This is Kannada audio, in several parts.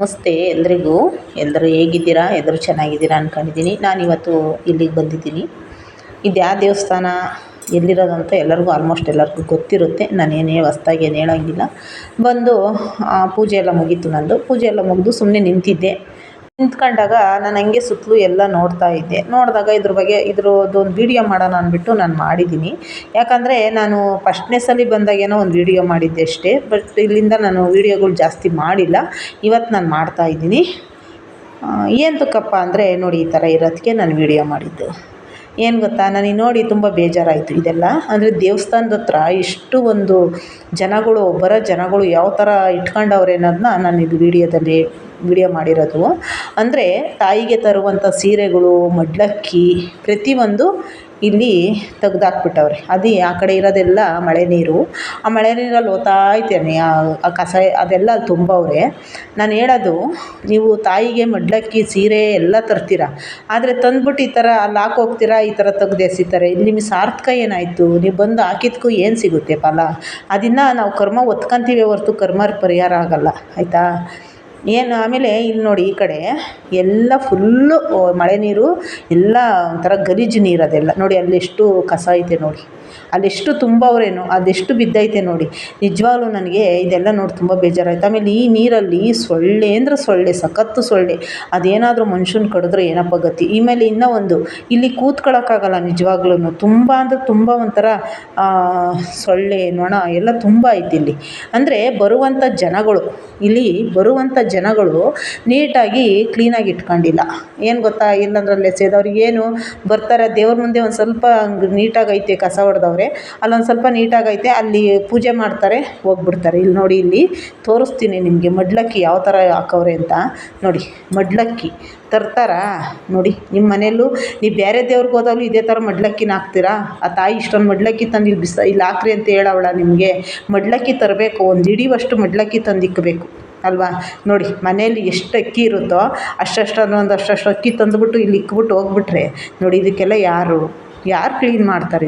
ನಮಸ್ತೆ ಎಲ್ರಿಗೂ. ಎಲ್ಲರೂ ಹೇಗಿದ್ದೀರಾ? ಎಲ್ಲರೂ ಚೆನ್ನಾಗಿದ್ದೀರಾ ಅಂದ್ಕೊಂಡಿದ್ದೀನಿ. ನಾನಿವತ್ತು ಇಲ್ಲಿಗೆ ಬಂದಿದ್ದೀನಿ. ಇದು ಯಾವ ದೇವಸ್ಥಾನ, ಎಲ್ಲಿರೋದಂತ ಎಲ್ಲರಿಗೂ ಆಲ್ಮೋಸ್ಟ್ ಎಲ್ಲರಿಗೂ ಗೊತ್ತಿರುತ್ತೆ. ನಾನೇನೇ ಹೊಸ್ದಾಗಿ ಏನು ಹೇಳೋಂಗಿಲ್ಲ. ಬಂದು ಪೂಜೆ ಎಲ್ಲ ಮುಗೀತು. ನಂದು ಪೂಜೆ ಎಲ್ಲ ಮುಗಿದು ಸುಮ್ಮನೆ ನಿಂತಿದ್ದೆ. ನಿಂತ್ಕೊಂಡಾಗ ನಾನು ಹಂಗೆ ಸುತ್ತಲೂ ಎಲ್ಲ ನೋಡ್ತಾ ಇದ್ದೆ. ನೋಡಿದಾಗ ಇದ್ರ ಬಗ್ಗೆ ಇದ್ರದ್ದೊಂದು ವೀಡಿಯೋ ಮಾಡೋಣ ಅಂದ್ಬಿಟ್ಟು ನಾನು ಮಾಡಿದ್ದೀನಿ. ಯಾಕಂದರೆ ನಾನು ಫಸ್ಟ್ನೇ ಸಲ ಬಂದಾಗೇನೋ ಒಂದು ವೀಡಿಯೋ ಮಾಡಿದ್ದೆ ಅಷ್ಟೇ. ಬಟ್ ಇಲ್ಲಿಂದ ನಾನು ವೀಡಿಯೋಗಳು ಜಾಸ್ತಿ ಮಾಡಿಲ್ಲ. ಇವತ್ತು ನಾನು ಮಾಡ್ತಾಯಿದ್ದೀನಿ. ಏನಕ್ಕಪ್ಪ ಅಂದರೆ ನೋಡಿ, ಈ ಥರ ಇರೋದಕ್ಕೆ ನಾನು ವೀಡಿಯೋ ಮಾಡಿದ್ದು. ಏನು ಗೊತ್ತಾ, ನನಗೆ ನೋಡಿ ತುಂಬ ಬೇಜಾರಾಯಿತು. ಇದೆಲ್ಲ ಅಂದರೆ ದೇವಸ್ಥಾನದ ಹತ್ರ ಇಷ್ಟು ಒಂದು ಜನಗಳು, ಬರೋ ಜನಗಳು ಯಾವ ಥರ ಇಟ್ಕೊಂಡವ್ರೆ ಅನ್ನೋದನ್ನ ನಾನು ಇದು ವಿಡಿಯೋ ಮಾಡಿರೋದು. ಅಂದರೆ ತಾಯಿಗೆ ತರುವಂಥ ಸೀರೆಗಳು, ಮಡ್ಲಕ್ಕಿ ಪ್ರತಿಯೊಂದು ಇಲ್ಲಿ ತೆಗ್ದಾಕ್ಬಿಟ್ಟವ್ರೆ. ಅದು ಆ ಕಡೆ ಇರೋದೆಲ್ಲ ಮಳೆ ನೀರು. ಆ ಮಳೆ ನೀರಲ್ಲಿ ಹೋಗ್ತಾಯಿದ್ದೇನೆ, ಆ ಕಸ ಅದೆಲ್ಲ ಅಲ್ಲಿ ತುಂಬವ್ರೆ. ನಾನು ಹೇಳೋದು, ನೀವು ತಾಯಿಗೆ ಮಡ್ಲಕ್ಕಿ ಸೀರೆ ಎಲ್ಲ ತರ್ತೀರ, ಆದರೆ ತಂದ್ಬಿಟ್ಟು ಈ ಥರ ಅಲ್ಲಿ ಹಾಕೋಗ್ತೀರಾ, ಈ ಥರ ತೆಗ್ದು ಎಸಿತಾರೆ. ಇಲ್ಲಿ ನಿಮಗೆ ಸಾರ್ಥಕ ಏನಾಯಿತು? ನೀವು ಬಂದು ಹಾಕಿದ್ಕೂ ಏನು ಸಿಗುತ್ತೆ ಫಲ? ಅದನ್ನು ನಾವು ಕರ್ಮ ಒತ್ಕೊಂತೀವಿ ಹೊರ್ತು ಕರ್ಮ ಪರಿಹಾರ ಆಗೋಲ್ಲ, ಆಯಿತಾ? ಏನು ಆಮೇಲೆ ಇಲ್ಲಿ ನೋಡಿ, ಈ ಕಡೆ ಎಲ್ಲ ಫುಲ್ಲು ಮಳೆ ನೀರು, ಎಲ್ಲ ಒಂಥರ ಗಲೀಜು ನೀರು. ಅದೆಲ್ಲ ನೋಡಿ, ಅಲ್ಲೆಷ್ಟು ಕಸ ಐತೆ ನೋಡಿ, ಅಲ್ಲೆಷ್ಟು ತುಂಬವ್ರೇನೋ, ಅದೆಷ್ಟು ಬಿದ್ದೈತೆ ನೋಡಿ. ನಿಜವಾಗ್ಲೂ ನನಗೆ ಇದೆಲ್ಲ ನೋಡಿ ತುಂಬ ಬೇಜಾರಾಯಿತು. ಆಮೇಲೆ ಈ ನೀರಲ್ಲಿ ಸೊಳ್ಳೆ ಅಂದರೆ ಸೊಳ್ಳೆ, ಸಖತ್ತು ಸೊಳ್ಳೆ. ಅದೇನಾದರೂ ಮನುಷ್ಯನ ಕಡಿದ್ರೆ ಏನಪ್ಪ ಗತಿ? ಆಮೇಲೆ ಇನ್ನೂ ಒಂದು, ಇಲ್ಲಿ ಕೂತ್ಕೊಳ್ಳೋಕ್ಕಾಗಲ್ಲ ನಿಜವಾಗ್ಲೂ. ತುಂಬ ಅಂದರೆ ತುಂಬ ಒಂಥರ ಸೊಳ್ಳೆ, ನೊಣ ಎಲ್ಲ ತುಂಬ ಐತಿ ಇಲ್ಲಿ. ಅಂದರೆ ಬರುವಂಥ ಜನಗಳು ನೀಟಾಗಿ ಕ್ಲೀನಾಗಿ ಇಟ್ಕೊಂಡಿಲ್ಲ. ಏನು ಗೊತ್ತಾ, ಇಲ್ಲಂದ್ರಲ್ಲಿ ಎಸೆದವ್ರಿಗೆ ಏನು ಬರ್ತಾರೆ, ದೇವ್ರ ಮುಂದೆ ಒಂದು ಸ್ವಲ್ಪ ನೀಟಾಗೈತೆ, ಕಸ ಹೊಡೆದವ್ರೆ, ಅಲ್ಲೊಂದು ಸ್ವಲ್ಪ ನೀಟಾಗೈತೆ, ಅಲ್ಲಿ ಪೂಜೆ ಮಾಡ್ತಾರೆ, ಹೋಗ್ಬಿಡ್ತಾರೆ. ಇಲ್ಲಿ ನೋಡಿ, ಇಲ್ಲಿ ತೋರಿಸ್ತೀನಿ ನಿಮಗೆ ಮಡ್ಲಕ್ಕಿ ಯಾವ ಥರ ಹಾಕವ್ರೆ ಅಂತ. ನೋಡಿ, ಮಡ್ಲಕ್ಕಿ ತರ್ತಾರಾ ನೋಡಿ. ನಿಮ್ಮ ಮನೆಯಲ್ಲೂ ನೀವು ಬೇರೆ ದೇವ್ರಿಗೆ ಹೋದಾಗಲೂ ಇದೇ ಥರ ಮಡ್ಲಕ್ಕಿನ ಹಾಕ್ತೀರಾ? ಆ ತಾಯಿ ಇಷ್ಟೊಂದು ಮಡ್ಲಕ್ಕಿ ತಂದು ಇಲ್ಲಿ ಹಾಕ್ರಿ ಅಂತ ಹೇಳವಳ ನಿಮಗೆ? ಮಡ್ಲಕ್ಕಿ ತರಬೇಕು, ಒಂದು ಹಿಡಿಯುವಷ್ಟು ಮಡ್ಲಕ್ಕಿ ತಂದಿಕ್ಕಬೇಕು ಅಲ್ವಾ? ನೋಡಿ, ಮನೇಲಿ ಎಷ್ಟು ಅಕ್ಕಿ ಇರುತ್ತೋ ಅಷ್ಟಷ್ಟು ಅಕ್ಕಿ ತಂದುಬಿಟ್ಟು ಇಲ್ಲಿ ಇಕ್ಬಿಟ್ಟು ಹೋಗ್ಬಿಟ್ರೆ ನೋಡಿ, ಇದಕ್ಕೆಲ್ಲ ಯಾರು ಕ್ಲೀನ್ ಮಾಡ್ತಾರೆ?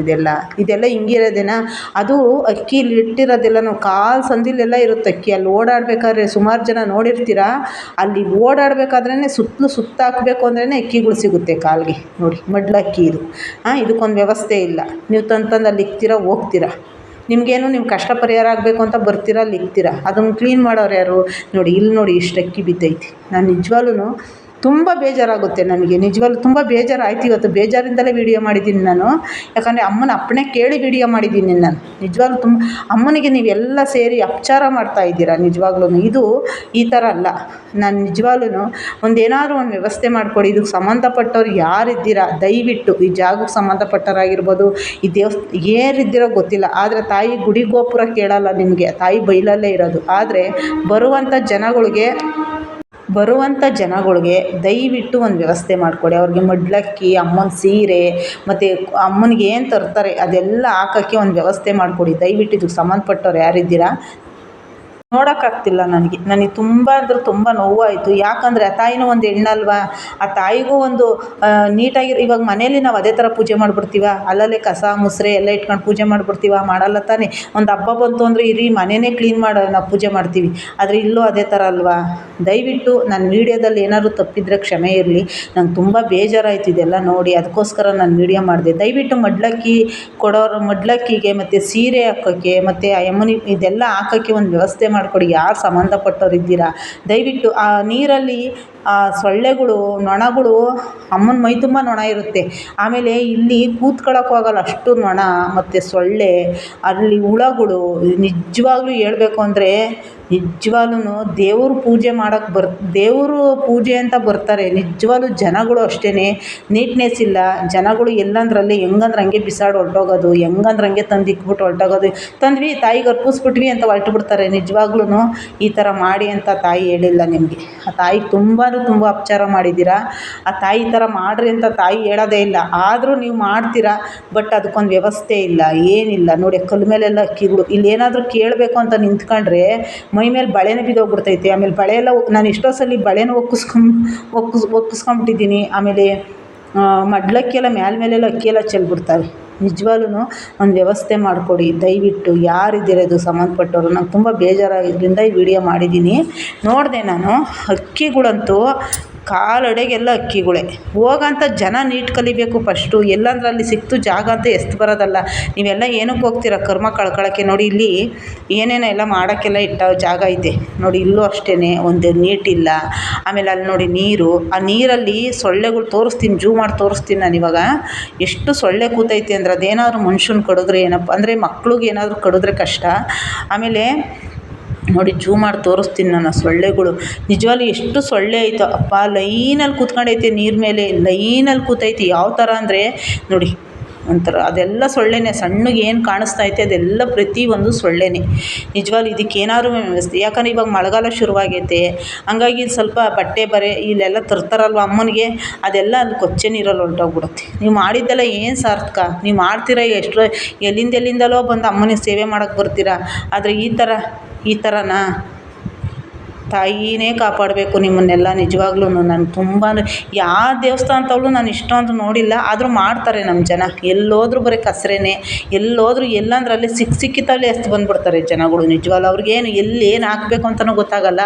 ಇದೆಲ್ಲ ಹಿಂಗಿರೋದೇನಾ? ಅದು ಅಕ್ಕಿ ಇಲ್ಲಿ ಇಟ್ಟಿರೋದೆಲ್ಲ ನಾವು ಕಾಲು ಸಂದಿಲೆಲ್ಲ ಇರುತ್ತೆ ಅಕ್ಕಿ. ಅಲ್ಲಿ ಓಡಾಡಬೇಕಾದ್ರೆ ಸುಮಾರು ಜನ ನೋಡಿರ್ತೀರ, ಅಲ್ಲಿ ಓಡಾಡಬೇಕಾದ್ರೇ ಸುತ್ತಾಕಬೇಕು ಅಂದ್ರೇ ಅಕ್ಕಿಗಳು ಸಿಗುತ್ತೆ ಕಾಲಿಗೆ. ನೋಡಿ, ಮಡ್ಲಕ್ಕಿ ಇದು. ಇದಕ್ಕೊಂದು ವ್ಯವಸ್ಥೆ ಇಲ್ಲ. ನೀವು ತಂದು ಅಲ್ಲಿ ಇಕ್ತೀರ, ಹೋಗ್ತೀರಾ. ನಿಮಗೇನು ನಿಮ್ಮ ಕಷ್ಟ ಪರಿಹಾರ ಆಗಬೇಕು ಅಂತ ಬರ್ತೀರಾ, ಅಲ್ಲಿ ಇಕ್ತೀರಾ. ಅದನ್ನು ಕ್ಲೀನ್ ಮಾಡೋರು ಯಾರು? ನೋಡಿ, ಇಲ್ಲಿ ನೋಡಿ ಎಷ್ಟು ಅಕ್ಕಿ ಬಿದ್ದೈತಿ. ನಾನು ನಿಜವಾಗ್ಲೂ ತುಂಬ ಬೇಜಾರಾಗುತ್ತೆ ನನಗೆ. ನಿಜವಾಗ್ಲೂ ತುಂಬ ಬೇಜಾರಾಯ್ತು. ಇವತ್ತು ಬೇಜಾರಿಂದಲೇ ವೀಡಿಯೋ ಮಾಡಿದ್ದೀನಿ ನಾನು. ಯಾಕಂದರೆ ಅಮ್ಮನ ಅಪ್ಪಣೆ ಕೇಳಿ ವೀಡಿಯೋ ಮಾಡಿದ್ದೀನಿ ನಾನು. ನಿಜವಾಗ್ಲೂ ತುಂಬ ಅಮ್ಮನಿಗೆ ನೀವೆಲ್ಲ ಸೇರಿ ಅಪಚಾರ ಮಾಡ್ತಾಯಿದ್ದೀರಾ ನಿಜವಾಗ್ಲೂ. ಇದು ಈ ಥರ ಅಲ್ಲ. ನಾನು ನಿಜವಾಗ್ಲೂ ಏನಾದರೂ ಒಂದು ವ್ಯವಸ್ಥೆ ಮಾಡಿಕೊಡಿ. ಇದಕ್ಕೆ ಸಂಬಂಧಪಟ್ಟವ್ರು ಯಾರಿದ್ದೀರಾ ದಯವಿಟ್ಟು, ಈ ಜಾಗಕ್ಕೆ ಸಂಬಂಧಪಟ್ಟವರಾಗಿರ್ಬೋದು, ಈ ಏನಿದ್ದೀರೋ ಗೊತ್ತಿಲ್ಲ, ಆದರೆ ತಾಯಿ ಗುಡಿ ಗೋಪುರ ಕೇಳಲ್ಲ ನಿಮಗೆ, ತಾಯಿ ಬೈಲಲ್ಲೇ ಇರೋದು. ಆದರೆ ಬರುವಂಥ ಜನಗಳಿಗೆ ದಯವಿಟ್ಟು ಒಂದು ವ್ಯವಸ್ಥೆ ಮಾಡಿಕೊಡಿ. ಅವ್ರಿಗೆ ಮಡ್ಲಕ್ಕಿ, ಅಮ್ಮನ ಸೀರೆ ಮತ್ತು ಅಮ್ಮನಿಗೆ ಏನು ತರ್ತಾರೆ ಅದೆಲ್ಲ ಹಾಕೋಕ್ಕೆ ಒಂದು ವ್ಯವಸ್ಥೆ ಮಾಡಿಕೊಡಿ ದಯವಿಟ್ಟು. ಇದಕ್ಕೆ ಸಂಬಂಧಪಟ್ಟವ್ರು ಯಾರಿದ್ದೀರಾ? ನೋಡೋಕ್ಕಾಗ್ತಿಲ್ಲ ನನಗೆ ತುಂಬ ಅಂದರೆ ತುಂಬ ನೋವಾಯಿತು. ಯಾಕಂದರೆ ಆ ತಾಯಿನೂ ಒಂದು ಹೆಣ್ಣಲ್ವಾ? ಆ ತಾಯಿಗೂ ಒಂದು ಇವಾಗ ಮನೇಲಿ ನಾವು ಅದೇ ಥರ ಪೂಜೆ ಮಾಡಿಬಿಡ್ತೀವ, ಅಲ್ಲಲ್ಲೇ ಕಸ ಮುಸ್ರೆ ಎಲ್ಲ ಇಟ್ಕೊಂಡು ಪೂಜೆ ಮಾಡಿಬಿಡ್ತೀವ? ಮಾಡಲ್ಲ ತಾನೇ. ಒಂದು ಹಬ್ಬ ಬಂತು ಅಂದರೆ ಇಡೀ ಮನೆಯೇ ಕ್ಲೀನ್ ಮಾಡೋ ನಾವು ಪೂಜೆ ಮಾಡ್ತೀವಿ. ಆದರೆ ಇಲ್ಲೂ ಅದೇ ಥರ ಅಲ್ವಾ? ದಯವಿಟ್ಟು ನನ್ನ ವೀಡಿಯೋದಲ್ಲಿ ಏನಾದರೂ ತಪ್ಪಿದರೆ ಕ್ಷಮೆ ಇರಲಿ. ನಂಗೆ ತುಂಬ ಬೇಜಾರಾಯಿತು ಇದೆಲ್ಲ ನೋಡಿ, ಅದಕ್ಕೋಸ್ಕರ ನಾನು ವೀಡಿಯೋ ಮಾಡಿದೆ. ದಯವಿಟ್ಟು ಮಡ್ಲಕ್ಕಿಗೆ ಮತ್ತು ಸೀರೆ ಹಾಕೋಕ್ಕೆ ಮತ್ತು ಆ ಯಮ್ಮನಿಗೆ ಇದೆಲ್ಲ ಹಾಕೋಕ್ಕೆ ಒಂದು ವ್ಯವಸ್ಥೆ ಮಾಡಿಕೊಡಿ. ಯಾರು ಸಂಬಂಧಪಟ್ಟವ್ರು ಇದ್ದೀರಾ ದಯವಿಟ್ಟು. ಆ ನೀರಲ್ಲಿ ಸೊಳ್ಳೆಗಳು, ನೊಣಗಳು, ಅಮ್ಮನ ಮೈ ತುಂಬ ನೊಣ ಇರುತ್ತೆ. ಆಮೇಲೆ ಇಲ್ಲಿ ಕೂತ್ಕೊಳ್ಳೋಕ್ಕೂ ಆಗಲ್ಲ, ಅಷ್ಟು ನೊಣ ಮತ್ತು ಸೊಳ್ಳೆ, ಅಲ್ಲಿ ಹುಳಗಳು. ನಿಜವಾಗ್ಲೂ ಹೇಳಬೇಕು ಅಂದರೆ ನಿಜವಾಗ್ಲೂ ದೇವ್ರ ಪೂಜೆ ಅಂತ ಬರ್ತಾರೆ. ನಿಜವಾಗ್ಲೂ ಜನಗಳು ಅಷ್ಟೇ, ನೀಟ್ನೆಸ್ ಇಲ್ಲ. ಜನಗಳು ಎಲ್ಲಂದ್ರಲ್ಲಿ ಹೆಂಗಂದ್ರೆ ಹಂಗೆ ಬಿಸಾಡಿ ಹೊರಟೋಗೋದು, ಹೆಂಗಂದ್ರೆ ಹಂಗೆ ತಂದು ಇಕ್ಬಿಟ್ಟು ಹೊರಟೋಗೋದು. ತಂದ್ವಿ ತಾಯಿಗೆ ಅರ್ಪಿಸ್ಬಿಟ್ವಿ ಅಂತ ಹೊರಟುಬಿಡ್ತಾರೆ. ನಿಜವಾಗ್ಲೂ ಈ ಥರ ಮಾಡಿ ಅಂತ ತಾಯಿ ಹೇಳಿಲ್ಲ ನಿಮಗೆ. ಆ ತಾಯಿಗೆ ತುಂಬ ಅಪಚಾರ ಮಾಡಿದ್ದೀರಾ. ಆ ತಾಯಿ ಈ ಥರ ಮಾಡಿರಿ ಅಂತ ತಾಯಿ ಹೇಳೋದೇ ಇಲ್ಲ, ಆದರೂ ನೀವು ಮಾಡ್ತೀರಾ. ಬಟ್ ಅದಕ್ಕೊಂದು ವ್ಯವಸ್ಥೆ ಇಲ್ಲ, ಏನಿಲ್ಲ. ನೋಡಿ, ಕಲ್ಲು ಮೇಲೆಲ್ಲ ಅಕ್ಕಿಗಳು. ಇಲ್ಲಿ ಏನಾದರೂ ಕೇಳಬೇಕು ಅಂತ ನಿಂತ್ಕೊಂಡ್ರೆ ಮೈ ಮೇಲೆ ಬಳೆನೇ ಬಿದ್ದೋಗ್ಬಿಡ್ತೈತೆ. ಆಮೇಲೆ ಬಳೆ ಎಲ್ಲ ನಾನು ಎಷ್ಟೋ ಸಲ ಬಳೆನ ಒಕ್ಕಿಸ್ಕೊಂಬಿಟ್ಟಿದ್ದೀನಿ. ಆಮೇಲೆ ಮಡ್ಲಕ್ಕಿ ಎಲ್ಲ ಮೇಲೆಲ್ಲ ಅಕ್ಕಿ ಎಲ್ಲ ಚೆಲ್ಬಿಡ್ತಾರೆ. ನಿಜವಾಗ್ಲೂ ಒಂದು ವ್ಯವಸ್ಥೆ ಮಾಡಿಕೊಡಿ ದಯವಿಟ್ಟು. ಯಾರಿದ್ದೀರ ಇದು ಸಂಬಂಧಪಟ್ಟವರು? ನಂಗೆ ತುಂಬ ಬೇಜಾರಾಗಿದ್ದರಿಂದ ಈ ವಿಡಿಯೋ ಮಾಡಿದ್ದೀನಿ. ನೋಡಿದೆ ನಾನು, ಅಕ್ಕಿಗಳಂತೂ ಕಾಲಡೆಗೆಲ್ಲ ಅಕ್ಕಿಗಳೇ. ಹೋಗೋಂಥ ಜನ ನೀಟ್ ಕಲಿಬೇಕು ಫಸ್ಟು. ಎಲ್ಲಂದ್ರೆ ಅಲ್ಲಿ ಸಿಕ್ತು ಜಾಗ ಅಂತ ಎಸ್ದು ಬರೋದಲ್ಲ. ನೀವೆಲ್ಲ ಏನಕ್ಕೆ ಹೋಗ್ತೀರ ಕರ್ಮ ಕಳ್ಕೊಳ್ಳೋಕ್ಕೆ? ನೋಡಿ ಇಲ್ಲಿ ಏನೇನೋ ಎಲ್ಲ ಮಾಡೋಕ್ಕೆಲ್ಲ ಇಟ್ಟ ಜಾಗ ಐತೆ ನೋಡಿ. ಇಲ್ಲೂ ಅಷ್ಟೇ ಒಂದು ನೀಟಿಲ್ಲ. ಆಮೇಲೆ ಅಲ್ಲಿ ನೋಡಿ ನೀರು, ಆ ನೀರಲ್ಲಿ ಸೊಳ್ಳೆಗಳು ತೋರಿಸ್ತೀನಿ, ಜೂ ಮಾಡಿ ತೋರಿಸ್ತೀನಿ ನಾನು ಇವಾಗ. ಎಷ್ಟು ಸೊಳ್ಳೆ ಕೂತೈತೆ ಅಂದ್ರೆ ಅದೇನಾದ್ರು ಮನುಷ್ಯನ ಕಡಿದ್ರೆ ಏನಪ್ಪ ಅಂದರೆ ಮಕ್ಳಿಗೆ ಏನಾದರೂ ಕಡಿದ್ರೆ ಕಷ್ಟ. ಆಮೇಲೆ ನೋಡಿ ಜೂ ಮಾಡಿ ತೋರಿಸ್ತೀನಿ ನಾನು ಸೊಳ್ಳೆಗಳು. ನಿಜವಾಗ್ಲೂ ಎಷ್ಟು ಸೊಳ್ಳೆ ಐತೋ ಅಪ್ಪ. ಲೈನಲ್ಲಿ ಕೂತ್ಕೊಂಡೈತೆ ನೀರು ಮೇಲೆ, ಲೈನಲ್ಲಿ ಕೂತೈತೆ. ಯಾವ ಥರ ಅಂದರೆ ನೋಡಿ ಒಂಥರ ಅದೆಲ್ಲ ಸೊಳ್ಳೆನೇ. ಸಣ್ಣಗೆ ಏನು ಕಾಣಿಸ್ತಾ ಐತೆ ಅದೆಲ್ಲ ಪ್ರತಿಯೊಂದು ಸೊಳ್ಳೆನೇ. ನಿಜವಾಗ್ಲೂ ಇದಕ್ಕೇನಾದ್ರು ವ್ಯವಸ್ಥೆ. ಯಾಕಂದರೆ ಇವಾಗ ಮಳೆಗಾಲ ಶುರುವಾಗೈತೆ, ಹಂಗಾಗಿ ಸ್ವಲ್ಪ ಬಟ್ಟೆ ಬರೆ ಇಲ್ಲೆಲ್ಲ ತರ್ತಾರಲ್ವ ಅಮ್ಮನಿಗೆ, ಅದೆಲ್ಲ ಅಲ್ಲಿ ಕೊಚ್ಚೆ ನೀರಲ್ಲಿ ಹೊರ್ಟೋಗ್ಬಿಡುತ್ತೆ. ನೀವು ಮಾಡಿದ್ದೆಲ್ಲ ಏನು ಸಾರ್ಥಕ? ನೀವು ಮಾಡ್ತೀರಾ ಎಷ್ಟು ಎಲ್ಲಿಂದೆಲ್ಲಿಂದಲೋ ಬಂದು ಅಮ್ಮನಿಗೆ ಸೇವೆ ಮಾಡೋಕ್ಕೆ ಬರ್ತೀರಾ. ಆದರೆ ಈ ಥರನಾ? ತಾಯಿನೇ ಕಾಪಾಡಬೇಕು ನಿಮ್ಮನ್ನೆಲ್ಲ. ನಿಜವಾಗ್ಲೂ ನಾನು ತುಂಬ ಯಾವ ದೇವಸ್ಥಾನದಲ್ಲೂ ನಾನು ಇಷ್ಟೊಂದು ನೋಡಿಲ್ಲ. ಆದರೂ ಮಾಡ್ತಾರೆ ನಮ್ಮ ಜನ. ಎಲ್ಲೋದ್ರೂ ಬರೀ ಕಸರೇನೆ. ಎಲ್ಲೋದ್ರೂ ಎಲ್ಲಂದ್ರಲ್ಲಿ ಸಿಕ್ಕಿತಲ್ಲೇ ಎಸ್ದು ಬಂದುಬಿಡ್ತಾರೆ ಜನಗಳು. ನಿಜವಾಗ್ಲೂ ಅವ್ರಿಗೇನು ಎಲ್ಲಿ ಏನು ಹಾಕಬೇಕು ಅಂತಲೂ ಗೊತ್ತಾಗಲ್ಲ.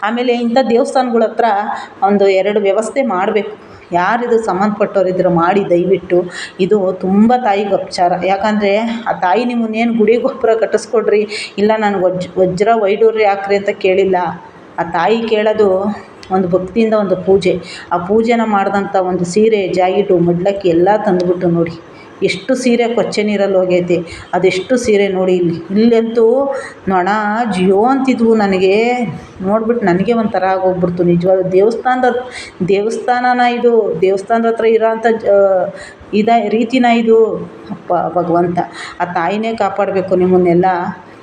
ಆಮೇಲೆ ಇಂಥ ದೇವಸ್ಥಾನಗಳ ಹತ್ರ ಒಂದು 2 ವ್ಯವಸ್ಥೆ ಮಾಡಬೇಕು. ಯಾರಿದು ಸಂಬಂಧಪಟ್ಟವ್ರಿದ್ರು ಮಾಡಿ ದಯವಿಟ್ಟು. ಇದು ತುಂಬ ತಾಯಿಗೆ ಅಪಚಾರ. ಯಾಕಂದರೆ ಆ ತಾಯಿ ನಿಮ್ಮನ್ನೇನು ಗುಡಿ ಗೋಪುರ ಕಟ್ಟಿಸ್ಕೊಡ್ರಿ, ಇಲ್ಲ ನಾನು ವಜ್ರ ವೈಡೂರ್ಯ ಹಾಕ್ರಿ ಅಂತ ಕೇಳಿಲ್ಲ. ಆ ತಾಯಿ ಕೇಳೋದು ಒಂದು ಭಕ್ತಿಯಿಂದ ಒಂದು ಪೂಜೆ. ಆ ಪೂಜೆನ ಮಾಡಿದಂಥ ಒಂದು ಸೀರೆ, ಜಾಕೆಟು, ಮಡ್ಲಕ್ಕಿ ಎಲ್ಲ ತಂದುಬಿಟ್ಟು ನೋಡಿ ಎಷ್ಟು ಸೀರೆ ಕೊಚ್ಚೆ ನೀರಲ್ಲಿ ಹೋಗೈತೆ. ಅದೆಷ್ಟು ಸೀರೆ ನೋಡಿ ಇಲ್ಲಂತೂ ನೊಣ ಜಿಯೋ ಅಂತಿದ್ವು. ನನಗೆ ನೋಡ್ಬಿಟ್ಟು ನನಗೆ ಒಂಥರ ಆಗೋಗ್ಬಿಡ್ತು. ನಿಜವಾದ ದೇವಸ್ಥಾನನ ಇದು? ದೇವಸ್ಥಾನದ ಹತ್ರ ಇರೋಂಥ ರೀತಿನ ಇದು? ಅಪ್ಪ ಭಗವಂತ, ಆ ತಾಯಿನೇ ಕಾಪಾಡಬೇಕು ನಿಮ್ಮನ್ನೆಲ್ಲ.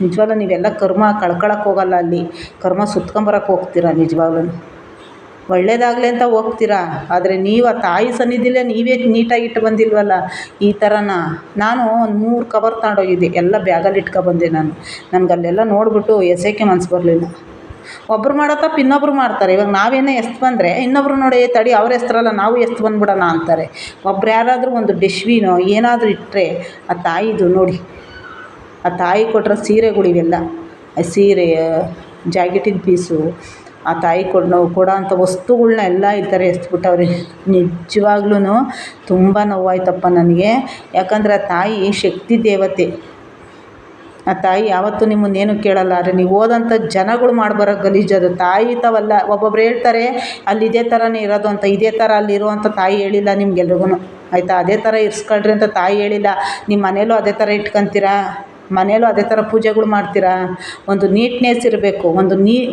ನಿಜವಾಗ್ಲೂ ನೀವೆಲ್ಲ ಕರ್ಮ ಕಳ್ಕೊಳಕ್ಕೆ ಹೋಗಲ್ಲ, ಅಲ್ಲಿ ಕರ್ಮ ಸುತ್ಕೊಂಬರಕ್ಕೆ ಹೋಗ್ತೀರಾ. ನಿಜವಾಗ್ಲೂ ಒಳ್ಳೇದಾಗಲಿ ಅಂತ ಹೋಗ್ತೀರಾ. ಆದರೆ ನೀವು ಆ ತಾಯಿ ಸನ್ನಿಧಿಲೇ ನೀವೇ ನೀಟಾಗಿಟ್ಟು ಬಂದಿಲ್ವಲ್ಲ. ಈ ಥರನಾ? ನಾನು ಒಂದು 3 ಕವರ್ ತಗೊಂಡೋಗಿದ್ದೆ, ಎಲ್ಲ ಬ್ಯಾಗಲ್ಲಿ ಇಟ್ಕೊಬಂದೆ ನಾನು. ನನಗಲ್ಲೆಲ್ಲ ನೋಡಿಬಿಟ್ಟು ಎಸೆಯೋಕ್ಕೆ ಮನಸ್ಸು ಬರಲಿಲ್ಲ. ಒಬ್ಬರು ಮಾಡೋ ತಪ್ಪು ಇನ್ನೊಬ್ರು ಮಾಡ್ತಾರೆ. ಇವಾಗ ನಾವೇನೇ ಎಸ್ದು ಬಂದರೆ ಇನ್ನೊಬ್ರು ನೋಡಿ ತಡಿ ಅವ್ರು ಎಸ್ತರಲ್ಲ ನಾವು ಎಸ್ದು ಬಂದ್ಬಿಡೋಣ ಅಂತಾರೆ. ಒಬ್ರು ಯಾರಾದರೂ ಒಂದು ಡಶ್ಟ್ಬಿನೋ ಏನಾದರೂ ಇಟ್ಟರೆ ಆ ತಾಯಿದು ನೋಡಿ, ಆ ತಾಯಿ ಕೊಟ್ಟರೆ ಸೀರೆಗಳು ಇವೆಲ್ಲ, ಆ ಸೀರೆ, ಜಾಕೆಟಿನ ಪೀಸು, ಆ ತಾಯಿ ಕೊಡೋ ಅಂಥ ವಸ್ತುಗಳ್ನ ಎಲ್ಲ ಈ ಥರ ಎಸ್ಬಿಟ್ಟವ್ರೆ. ನಿಜವಾಗ್ಲೂ ತುಂಬ ನೋವಾಯ್ತಪ್ಪ ನನಗೆ. ಯಾಕಂದರೆ ಆ ತಾಯಿ ಶಕ್ತಿ ದೇವತೆ. ಆ ತಾಯಿ ಯಾವತ್ತೂ ನಿಮ್ಮನ್ನೇನು ಕೇಳಲ್ಲ. ಆದರೆ ನೀವು ಹೋದಂಥ ಜನಗಳು ಮಾಡಬರೋ ಗಲೀಜದು. ತಾಯಿ ತಾವಲ್ಲ. ಒಬ್ಬೊಬ್ರು ಹೇಳ್ತಾರೆ ಅಲ್ಲಿ ಇದೇ ಥರನೇ ಇರೋದು ಅಂತ. ಇದೇ ಥರ ಅಲ್ಲಿರುವಂಥ ತಾಯಿ ಹೇಳಿಲ್ಲ ನಿಮ್ಗೆಲ್ರಿಗೂ, ಆಯಿತಾ? ಅದೇ ಥರ ಇರಿಸ್ಕೊಳ್ರಿ ಅಂತ ತಾಯಿ ಹೇಳಿಲ್ಲ. ನಿಮ್ಮ ಮನೇಲೂ ಅದೇ ಥರ ಇಟ್ಕೊತೀರಾ? ಮನೇಲೂ ಅದೇ ಥರ ಪೂಜೆಗಳು ಮಾಡ್ತೀರಾ? ಒಂದು ನೀಟ್ನೆಸ್ ಇರಬೇಕು,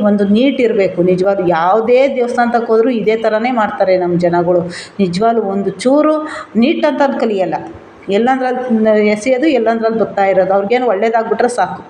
ಒಂದು ನೀಟ್ ಇರಬೇಕು. ನಿಜವಾಗ್ಲೂ ಯಾವುದೇ ದೇವಸ್ಥಾನಕ್ಕೆ ಹೋದರೂ ಇದೇ ಥರನೇ ಮಾಡ್ತಾರೆ ನಮ್ಮ ಜನಗಳು. ನಿಜವಾಗ್ಲೂ ಒಂದು ಚೂರು ನೀಟ್ ಅಂತ ಕಲಿಯಲ್ಲ. ಎಲ್ಲಂದ್ರಲ್ಲಿ ಎಸೆಯೋದು, ಎಲ್ಲಂದ್ರಲ್ಲಿ ಬರ್ತಾ ಇರೋದು. ಅವ್ರಿಗೇನು ಒಳ್ಳೇದಾಗ್ಬಿಟ್ರೆ ಸಾಕು.